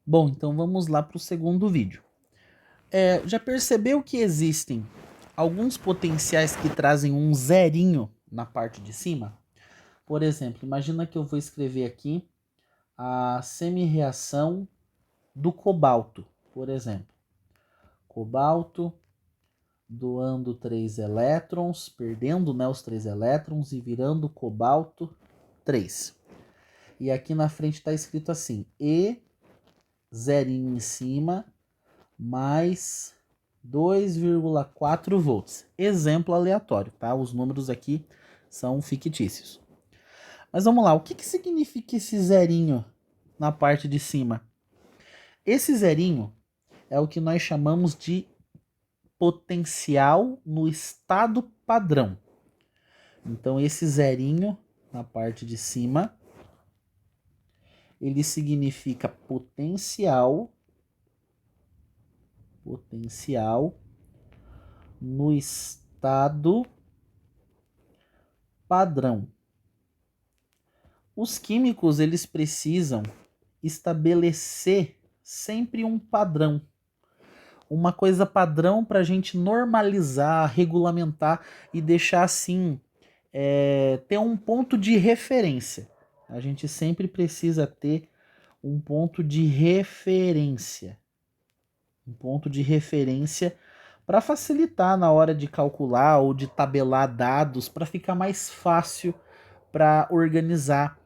Bom, então vamos lá para o segundo vídeo. Já percebeu que existem alguns potenciais que trazem um zerinho na parte de cima? Por exemplo, imagina que eu vou escrever aqui a semi-reação do cobalto, por exemplo. Cobalto doando 3 elétrons, perdendo, né, os 3 elétrons e virando cobalto 3. E aqui na frente está escrito assim, E, zerinho em cima, mais 2,4 volts. Exemplo aleatório, tá? Os números aqui são fictícios. Mas vamos lá, o que significa esse zerinho na parte de cima? Esse zerinho é o que nós chamamos de potencial no estado padrão. Então esse zerinho na parte de cima, ele significa potencial no estado padrão. Os químicos, eles precisam estabelecer sempre um padrão. Uma coisa padrão para a gente normalizar, regulamentar e deixar assim, ter um ponto de referência. A gente sempre precisa ter um ponto de referência. Um ponto de referência para facilitar na hora de calcular ou de tabelar dados, para ficar mais fácil para organizar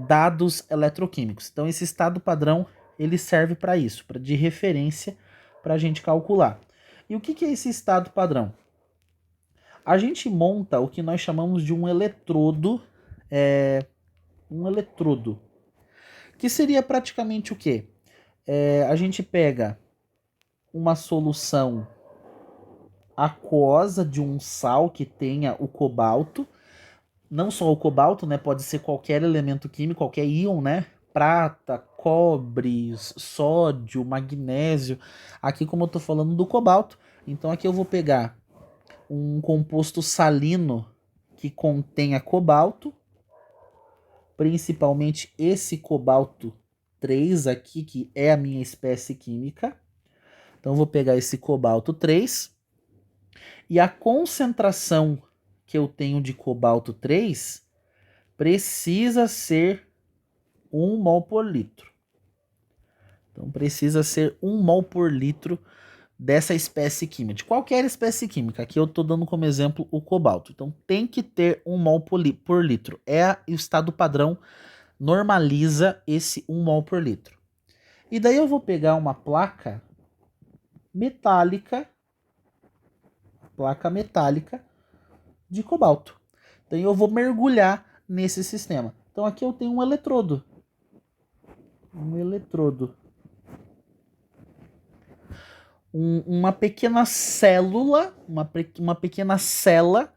dados eletroquímicos. Então esse estado padrão ele serve para isso, de referência para a gente calcular. E o que é esse estado padrão? A gente monta o que nós chamamos de um eletrodo, que seria praticamente o quê? A gente pega uma solução aquosa de um sal que tenha o cobalto, não só o cobalto, né? Pode ser qualquer elemento químico, qualquer íon, né? Prata, cobre, sódio, magnésio. Aqui, como eu tô falando do cobalto, então aqui eu vou pegar um composto salino que contenha cobalto, principalmente esse cobalto 3 aqui, que é a minha espécie química. Então eu vou pegar esse cobalto 3 e a concentração que eu tenho de cobalto 3 precisa ser 1 mol por litro. Então precisa ser 1 mol por litro dessa espécie química, de qualquer espécie química. Aqui eu estou dando como exemplo o cobalto. Então tem que ter 1 mol por litro. O estado padrão normaliza esse 1 mol por litro. E daí eu vou pegar uma placa metálica de cobalto. Então eu vou mergulhar nesse sistema. Então aqui eu tenho um eletrodo. Uma pequena célula, uma pequena cela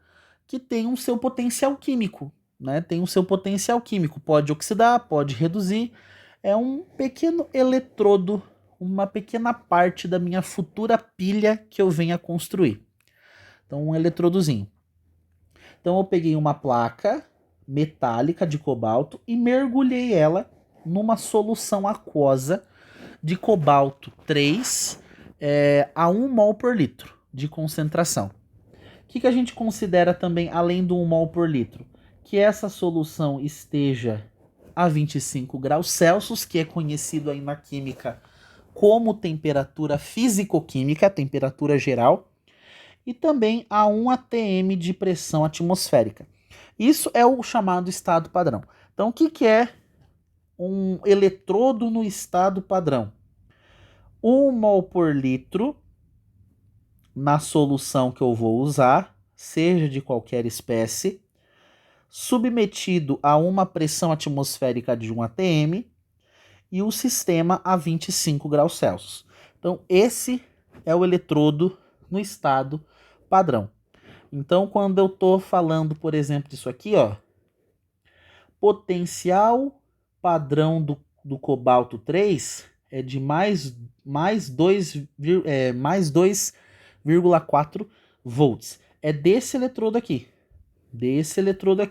que tem um seu potencial químico, né? Tem um seu potencial químico, pode oxidar, pode reduzir. É um pequeno eletrodo, uma pequena parte da minha futura pilha que eu venha construir. Então um eletrodozinho. Então eu peguei uma placa metálica de cobalto e mergulhei ela numa solução aquosa de cobalto 3 a 1 mol por litro de concentração. O que a gente considera também além do 1 mol por litro? Que essa solução esteja a 25 graus Celsius, que é conhecido aí na química como temperatura físico-química, temperatura geral, e também a 1 atm de pressão atmosférica. Isso é o chamado estado padrão. Então o que é um eletrodo no estado padrão? 1 mol por litro na solução que eu vou usar, seja de qualquer espécie, submetido a uma pressão atmosférica de 1 atm e o sistema a 25 graus Celsius. Então esse é o eletrodo no estado padrão. Então quando eu estou falando, por exemplo, disso aqui, ó, potencial padrão do cobalto 3 é de mais 2,4 volts. É desse eletrodo aqui. Desse eletrodo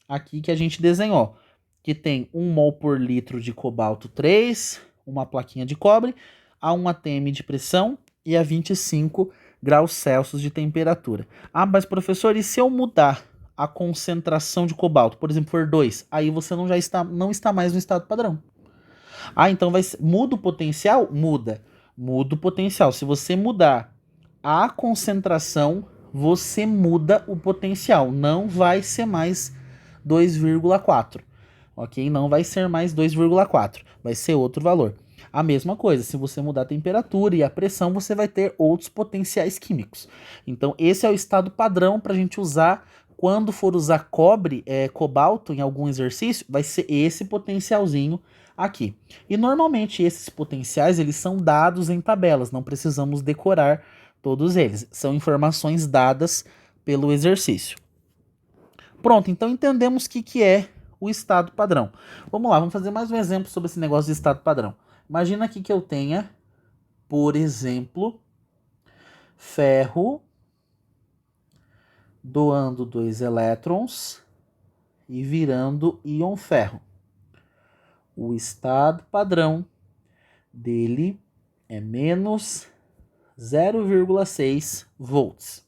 aqui que a gente desenhou. que tem 1 mol por litro de cobalto 3, uma plaquinha de cobre, a 1 atm de pressão e a 25 graus Celsius de temperatura. Ah, mas professor, e se eu mudar a concentração de cobalto, por exemplo, for 2, aí você não está mais no estado padrão. Ah, então muda o potencial? Muda. Muda o potencial. Se você mudar a concentração, você muda o potencial. Não vai ser mais 2,4. Ok? Não vai ser mais 2,4. Vai ser outro valor. A mesma coisa, se você mudar a temperatura e a pressão, você vai ter outros potenciais químicos. Então, esse é o estado padrão para a gente usar quando for usar cobalto em algum exercício, vai ser esse potencialzinho aqui. E normalmente esses potenciais eles são dados em tabelas, não precisamos decorar todos eles. São informações dadas pelo exercício. Pronto, então entendemos o que é o estado padrão. Vamos lá, vamos fazer mais um exemplo sobre esse negócio de estado padrão. Imagina aqui que eu tenha, por exemplo, ferro doando 2 elétrons e virando íon ferro. O estado padrão dele é menos 0,6 volts.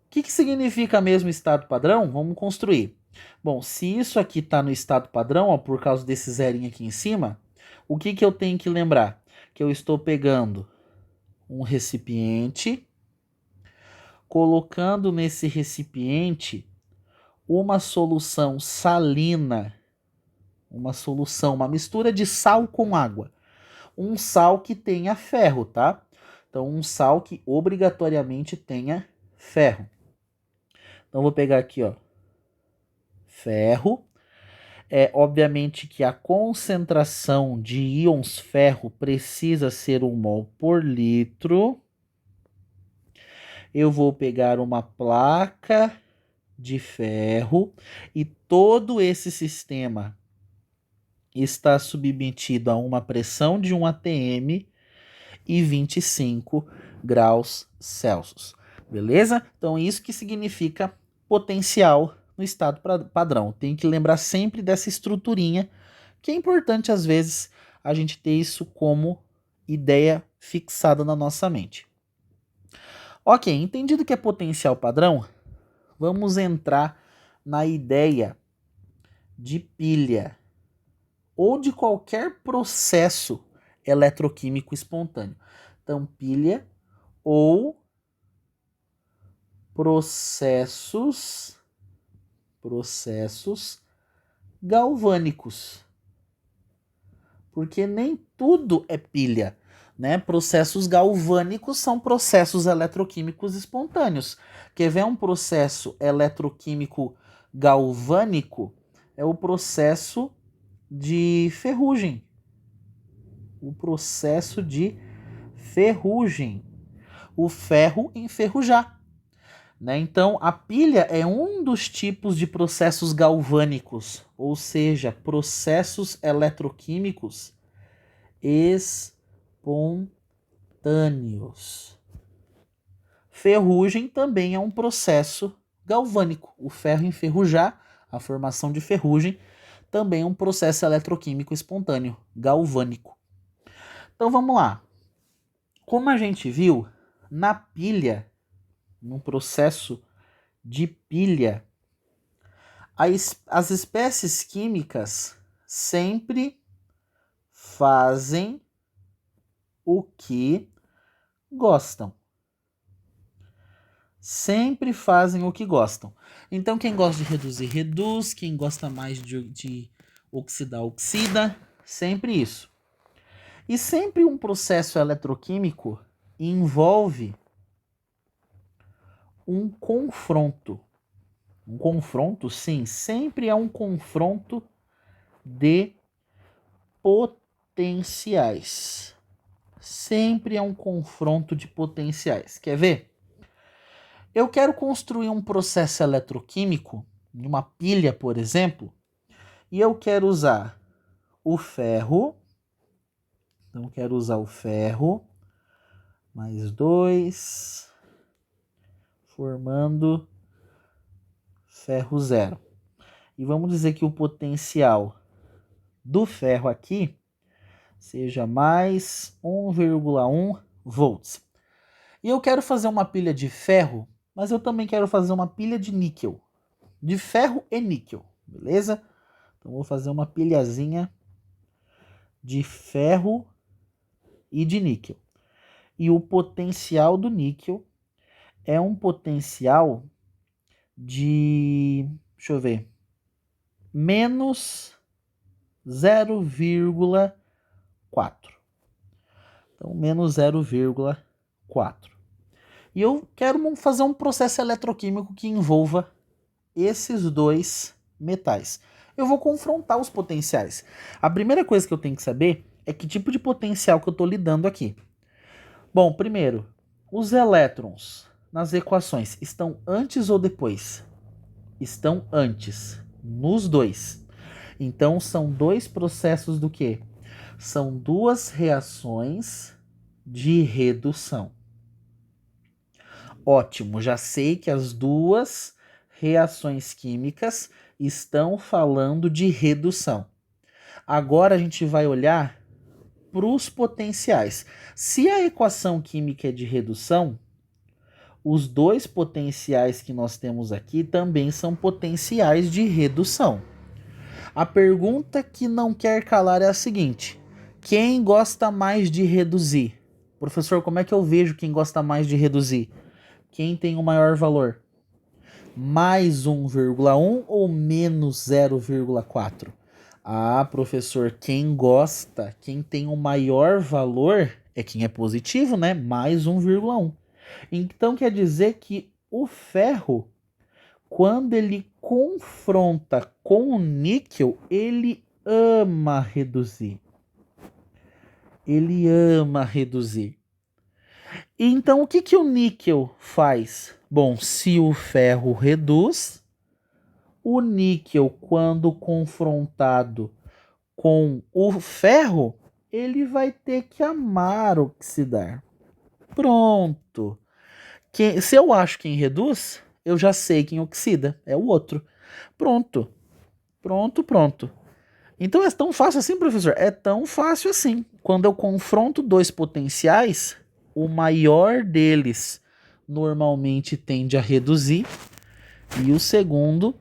O que significa mesmo estado padrão? Vamos construir. Bom, se isso aqui está no estado padrão, ó, por causa desse zerinho aqui em cima, o que eu tenho que lembrar? Que eu estou pegando um recipiente, colocando nesse recipiente uma solução salina, uma mistura de sal com água. Um sal que tenha ferro, tá? Então, um sal que obrigatoriamente tenha ferro. Então, vou pegar aqui, ó, ferro. Obviamente que a concentração de íons ferro precisa ser 1 mol por litro. Eu vou pegar uma placa de ferro e todo esse sistema está submetido a uma pressão de 1 atm e 25 graus Celsius. Beleza? Então, isso que significa potencial no estado padrão. Tem que lembrar sempre dessa estruturinha, que é importante, às vezes, a gente ter isso como ideia fixada na nossa mente. Ok, entendido que é potencial padrão, vamos entrar na ideia de pilha ou de qualquer processo eletroquímico espontâneo. Então, pilha ou processos galvânicos. Porque nem tudo é pilha, né? Processos galvânicos são processos eletroquímicos espontâneos. Quer ver um processo eletroquímico galvânico? É o processo de ferrugem. O processo de ferrugem. O ferro enferrujar. Né? Então, a pilha é um dos tipos de processos galvânicos, ou seja, processos eletroquímicos espontâneos. Ferrugem também é um processo galvânico. O ferro enferrujar, a formação de ferrugem, também é um processo eletroquímico espontâneo, galvânico. Então vamos lá. Como a gente viu, na pilha, num processo de pilha, as espécies químicas sempre fazem o que gostam. Sempre fazem o que gostam. Então, quem gosta de reduzir, reduz. Quem gosta mais de oxidar, oxida. Sempre isso. E sempre um processo eletroquímico envolve um confronto. Um confronto, sim, sempre é um confronto de potenciais. Sempre é um confronto de potenciais. Quer ver? Eu quero construir um processo eletroquímico, numa pilha, por exemplo, e eu quero usar o ferro. Então, eu quero usar o ferro mais 2, formando ferro 0. E vamos dizer que o potencial do ferro aqui seja mais 1,1 volts. E eu quero fazer uma pilha de ferro, mas eu também quero fazer uma pilha de níquel. De ferro e níquel, beleza? Então vou fazer uma pilhazinha de ferro e de níquel. E o potencial do níquel é um potencial de, deixa eu ver, menos 0,4. Então, menos 0,4. E eu quero fazer um processo eletroquímico que envolva esses dois metais. Eu vou confrontar os potenciais. A primeira coisa que eu tenho que saber é que tipo de potencial que eu estou lidando aqui. Bom, primeiro, os elétrons nas equações estão antes ou depois? Estão antes, nos dois. Então são dois processos do quê? São duas reações de redução. Ótimo, já sei que as duas reações químicas estão falando de redução. Agora a gente vai olhar para os potenciais. Se a equação química é de redução, os dois potenciais que nós temos aqui também são potenciais de redução. A pergunta que não quer calar é a seguinte: quem gosta mais de reduzir? Professor, como é que eu vejo quem gosta mais de reduzir? Quem tem o maior valor? Mais 1,1 ou menos 0,4? Ah, professor, quem gosta, quem tem o maior valor é quem é positivo, né? Mais 1,1. Então quer dizer que o ferro, quando ele confronta com o níquel, ele ama reduzir. Ele ama reduzir. Então o que que o níquel faz? Bom, se o ferro reduz, o níquel, quando confrontado com o ferro, ele vai ter que amar oxidar. Pronto. Se eu acho quem reduz, eu já sei quem oxida. É o outro. Pronto. Pronto, pronto. Então é tão fácil assim, professor? É tão fácil assim. Quando eu confronto dois potenciais, o maior deles normalmente tende a reduzir e o segundo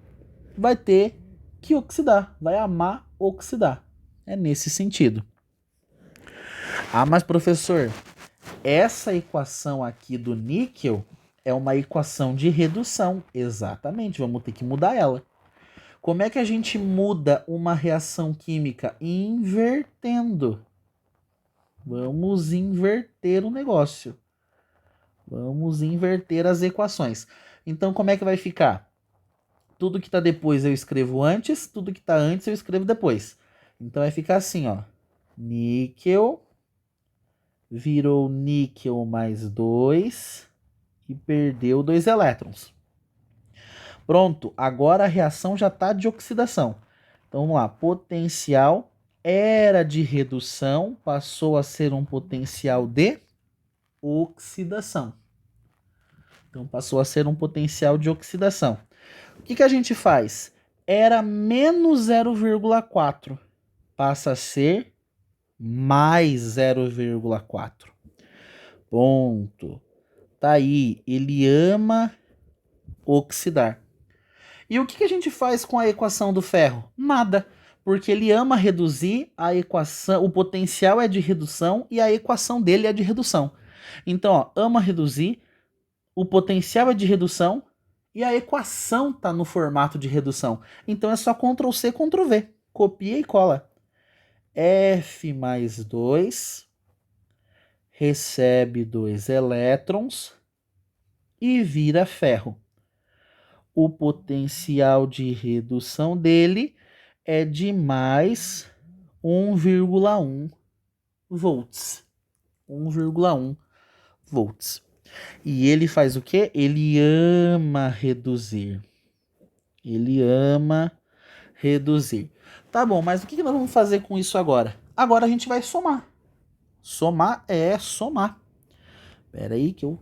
vai ter que oxidar, vai amar oxidar. É nesse sentido. Ah, mas professor, essa equação aqui do níquel é uma equação de redução. Exatamente, vamos ter que mudar ela. Como é que a gente muda uma reação química? Invertendo. Vamos inverter o negócio. Vamos inverter as equações. Então, como é que vai ficar? Tudo que está depois eu escrevo antes, tudo que está antes eu escrevo depois. Então, vai ficar assim, ó. Níquel virou níquel mais 2 e perdeu 2 elétrons. Pronto, agora a reação já está de oxidação. Então, vamos lá. Potencial era de redução, passou a ser um potencial de oxidação. Então, passou a ser um potencial de oxidação. O que a gente faz? Era menos 0,4, passa a ser mais 0,4. Ponto. Tá aí, ele ama oxidar. E o que a gente faz com a equação do ferro? Nada, porque ele ama reduzir, a equação, o potencial é de redução e a equação dele é de redução. Então, ó, ama reduzir, o potencial é de redução e a equação está no formato de redução. Então é só Ctrl C, Ctrl V. Copia e cola. F mais 2 recebe 2 elétrons e vira ferro. O potencial de redução dele é de mais 1,1 volts. 1,1 volts. E ele faz o quê? Ele ama reduzir. Ele ama reduzir. Tá bom, mas o que nós vamos fazer com isso agora? Agora a gente vai somar. Somar é somar. Espera aí que eu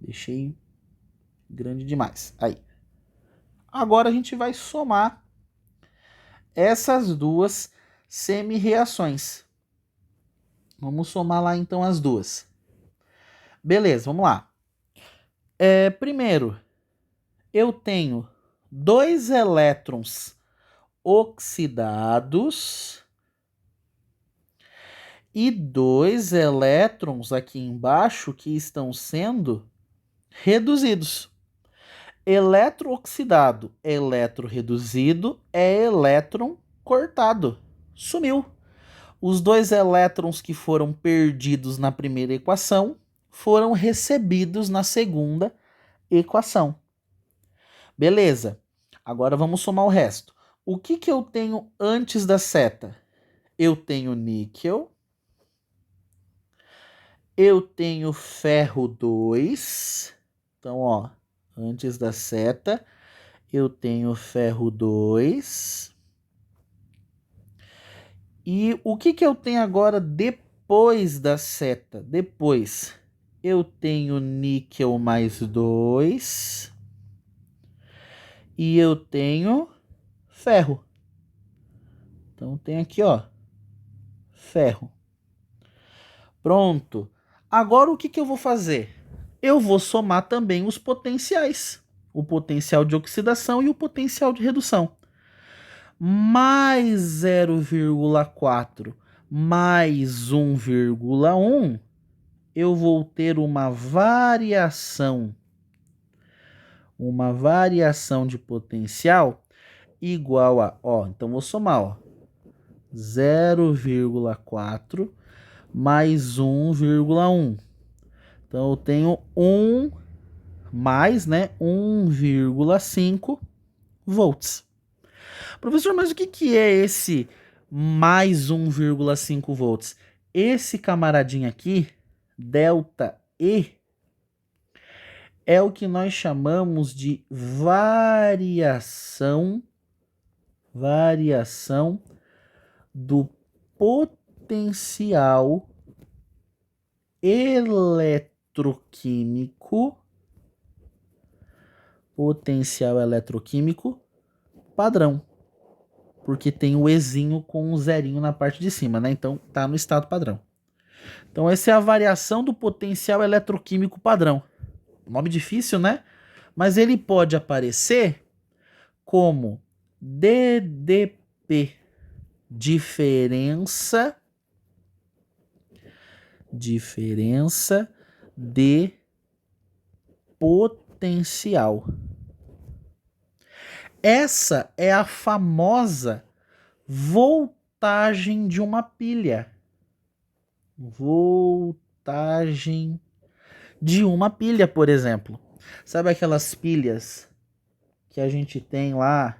deixei grande demais. Aí. Agora a gente vai somar essas duas semi-reações. Vamos somar lá então as duas. Beleza, vamos lá. Primeiro, eu tenho 2 elétrons oxidados e 2 elétrons aqui embaixo que estão sendo reduzidos. Elétron oxidado, elétron reduzido é elétron cortado. Sumiu. Os 2 elétrons que foram perdidos na primeira equação foram recebidos na segunda equação. Beleza. Agora vamos somar o resto. O que eu tenho antes da seta? Eu tenho níquel. Eu tenho ferro 2. Então, ó, antes da seta, eu tenho ferro 2. E o que eu tenho agora depois da seta? Depois, eu tenho níquel mais 2. E eu tenho ferro. Então, tem aqui, ó, ferro. Pronto. Agora, o que eu vou fazer? Eu vou somar também os potenciais. O potencial de oxidação e o potencial de redução. Mais 0,4 mais 1,1, eu vou ter uma variação de potencial igual a, ó, então vou somar, ó, 0,4 mais 1,1. Então eu tenho 1 mais, né, 1,5 volts. Professor, mas o que é esse mais 1,5 volts? Esse camaradinho aqui, delta E, é o que nós chamamos de variação do potencial eletroquímico padrão. Porque tem o Ezinho com um zerinho na parte de cima, né? Então tá no estado padrão. Então essa é a variação do potencial eletroquímico padrão. Nome difícil, né? Mas ele pode aparecer como DDP, diferença de potencial. Essa é a famosa voltagem de uma pilha. Voltagem de uma pilha, por exemplo. Sabe aquelas pilhas que a gente tem lá?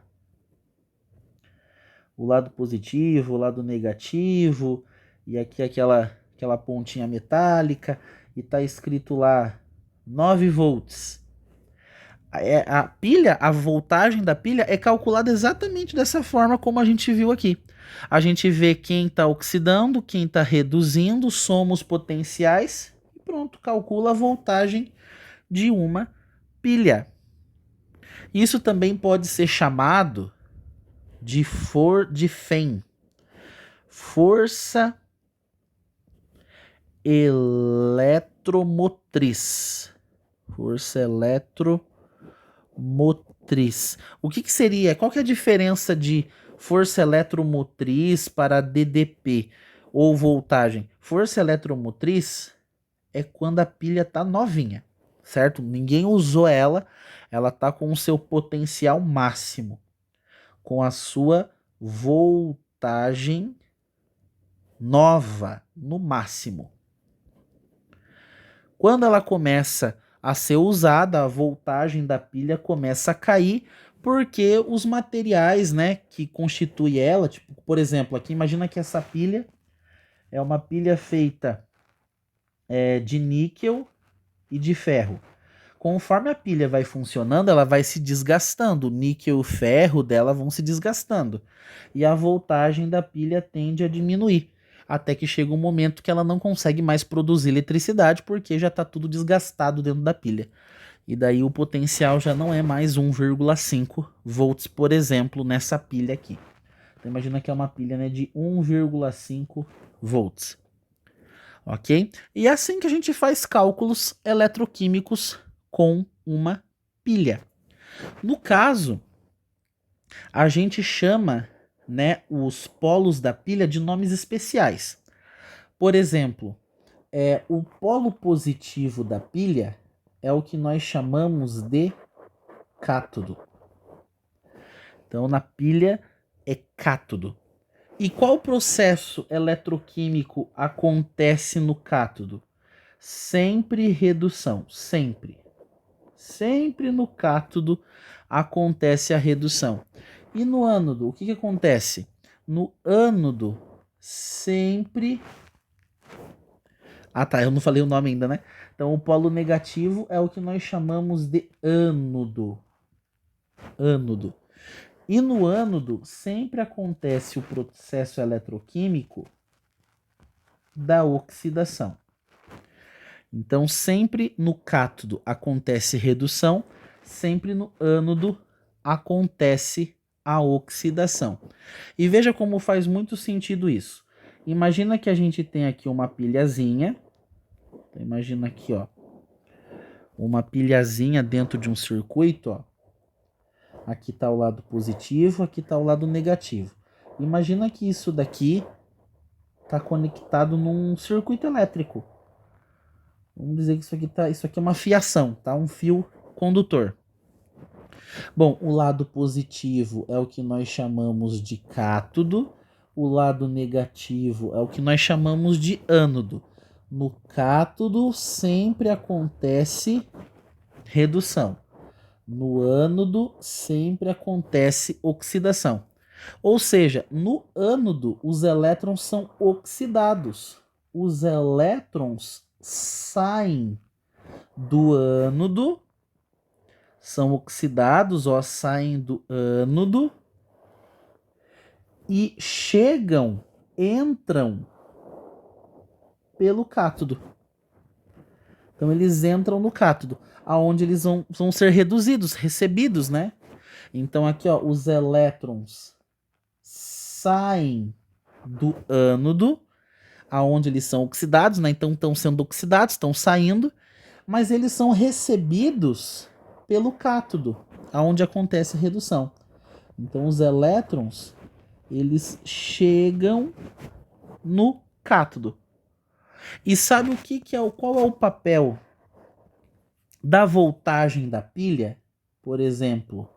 O lado positivo, o lado negativo, e aqui aquela pontinha metálica, e tá escrito lá 9 volts. A pilha, a voltagem da pilha é calculada exatamente dessa forma como a gente viu aqui. A gente vê quem está oxidando, quem está reduzindo, soma os potenciais e pronto, calcula a voltagem de uma pilha. Isso também pode ser chamado de FEM, força eletromotriz. Força eletromotriz. O que seria? Qual que é a diferença de força eletromotriz para DDP ou voltagem? Força eletromotriz é quando a pilha está novinha, certo? Ninguém usou ela, ela está com o seu potencial máximo, com a sua voltagem nova no máximo. Quando ela começa a ser usada, a voltagem da pilha começa a cair, porque os materiais, né, que constituem ela, tipo, por exemplo, aqui imagina que essa pilha é uma pilha feita de níquel e de ferro. Conforme a pilha vai funcionando, ela vai se desgastando, o níquel e o ferro dela vão se desgastando, e a voltagem da pilha tende a diminuir, até que chega um momento que ela não consegue mais produzir eletricidade, porque já está tudo desgastado dentro da pilha. E daí o potencial já não é mais 1,5 volts, por exemplo, nessa pilha aqui. Então imagina que é uma pilha, né, de 1,5 volts. Ok? E é assim que a gente faz cálculos eletroquímicos com uma pilha. No caso, a gente chama, né, os polos da pilha de nomes especiais. Por exemplo, o polo positivo da pilha é o que nós chamamos de cátodo. Então, na pilha é cátodo. E qual processo eletroquímico acontece no cátodo? Sempre redução, sempre. Sempre no cátodo acontece a redução. E no ânodo, o que acontece? No ânodo, sempre... Ah tá, eu não falei o nome ainda, né? Então o polo negativo é o que nós chamamos de ânodo. Ânodo. E no ânodo sempre acontece o processo eletroquímico da oxidação. Então sempre no cátodo acontece redução, sempre no ânodo acontece a oxidação. E veja como faz muito sentido isso. Imagina que a gente tem aqui uma pilhazinha. Então, imagina aqui, ó, uma pilhazinha dentro de um circuito, ó. Aqui está o lado positivo, aqui está o lado negativo. Imagina que isso daqui está conectado num circuito elétrico. Vamos dizer que isso aqui é uma fiação, tá? Um fio condutor. Bom, o lado positivo é o que nós chamamos de cátodo, o lado negativo é o que nós chamamos de ânodo. No cátodo sempre acontece redução. No ânodo sempre acontece oxidação. Ou seja, no ânodo os elétrons são oxidados. Os elétrons saem do ânodo, são oxidados, ó, saem do ânodo e entram pelo cátodo. Então eles entram no cátodo, aonde eles vão ser reduzidos, recebidos, né? Então aqui, ó, os elétrons saem do ânodo, aonde eles são oxidados, né? Então estão sendo oxidados, estão saindo, mas eles são recebidos pelo cátodo, aonde acontece a redução. Então os elétrons, eles chegam no cátodo. E sabe qual é o papel da voltagem da pilha? Por exemplo,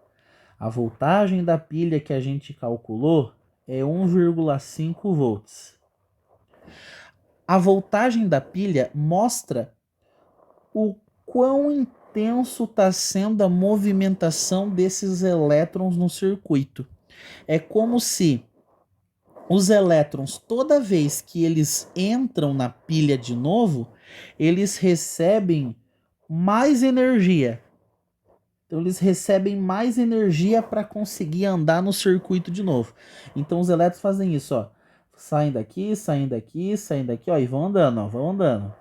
a voltagem da pilha que a gente calculou é 1,5 volts. A voltagem da pilha mostra o quão intenso está sendo a movimentação desses elétrons no circuito. É como se os elétrons, toda vez que eles entram na pilha de novo, eles recebem mais energia. Então eles recebem mais energia para conseguir andar no circuito de novo. Então os elétrons fazem isso, ó. Saem daqui, saem daqui, saem daqui, ó, e vão andando, ó, vão andando.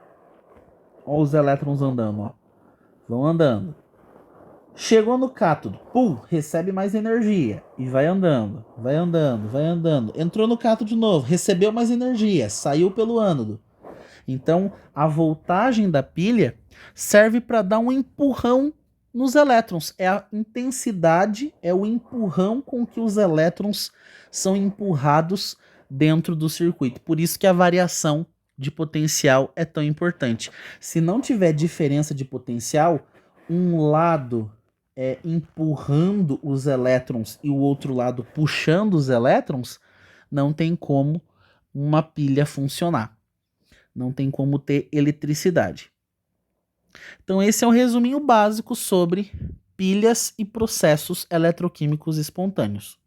Ó os elétrons andando, ó. Vão andando. Chegou no cátodo, pum, recebe mais energia e vai andando, vai andando, vai andando. Entrou no cátodo de novo, recebeu mais energia, saiu pelo ânodo. Então, a voltagem da pilha serve para dar um empurrão nos elétrons. É a intensidade, é o empurrão com que os elétrons são empurrados dentro do circuito. Por isso que a variação de potencial é tão importante. Se não tiver diferença de potencial, um lado empurrando os elétrons e o outro lado puxando os elétrons, não tem como uma pilha funcionar. Não tem como ter eletricidade. Então esse é um resuminho básico sobre pilhas e processos eletroquímicos espontâneos.